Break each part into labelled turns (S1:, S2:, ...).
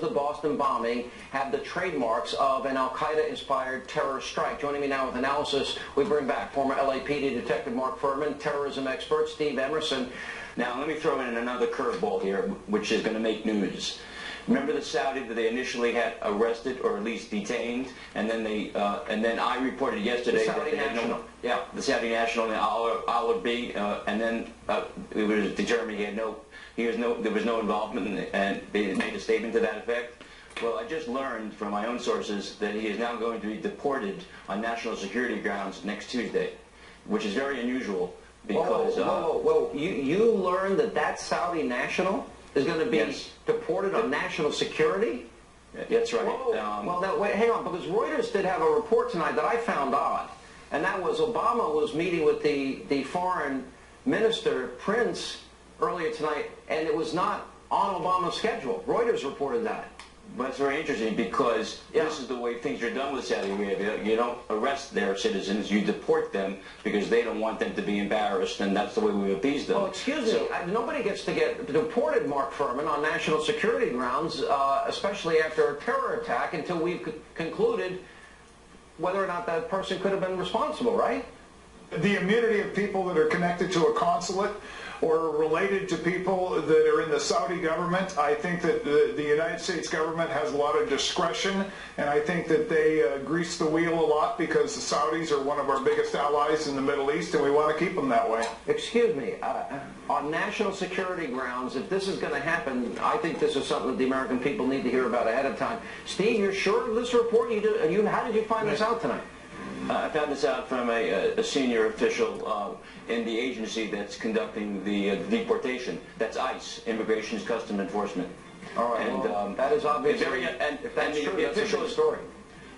S1: the Boston bombing have the trademarks of an Al-Qaeda-inspired terrorist strike. Joining me now with analysis, we bring back former LAPD Detective Mark Furman, terrorism expert Steve Emerson.
S2: Now, let me throw in another curveball here, which is going to make news. Remember the Saudi that they initially had arrested or at least detained, and then I reported yesterday
S1: that they had no,
S2: the Saudi national and Al B, and then it was determined there was no involvement, and they made a statement to that effect. Well, I just learned from my own sources that he is now going to be deported on national security grounds next Tuesday, which is very unusual because.
S1: Whoa. You learned that Saudi national is going to be deported on national security?
S2: That's right.
S1: Well, now, wait, hang on, because Reuters did have a report tonight that I found odd, and that was Obama was meeting with the foreign minister, Prince, earlier tonight, and it was not on Obama's schedule. Reuters reported that.
S2: But it's very interesting because this is the way things are done with Saudi Arabia. You don't arrest their citizens, you deport them because they don't want them to be embarrassed, and that's the way we appease them.
S1: Well, excuse me, nobody gets to get deported, Mark Furman, on national security grounds, especially after a terror attack, until we've concluded whether or not that person could have been responsible, right?
S3: The immunity of people that are connected to a consulate or related to people that are in the Saudi government, I think that the United States government has a lot of discretion, and I think that they grease the wheel a lot because the Saudis are one of our biggest allies in the Middle East, and we want to keep them that way.
S1: Excuse me, on national security grounds, if this is going to happen, I think this is something that the American people need to hear about ahead of time. Steve, you're sure of this report? How did you find this out tonight?
S2: I found this out from a senior official in the agency that's conducting the deportation. That's ICE, Immigration and Customs Enforcement.
S1: All right, and that is obviously, if that's true, that's a big story.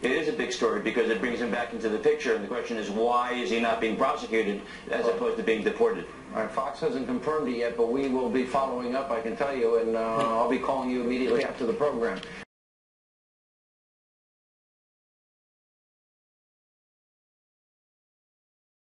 S2: It is a big story because it brings him back into the picture, and the question is, why is he not being prosecuted as opposed to being deported?
S1: All right, Fox hasn't confirmed it yet, but we will be following up, I can tell you, and I'll be calling you immediately after the program.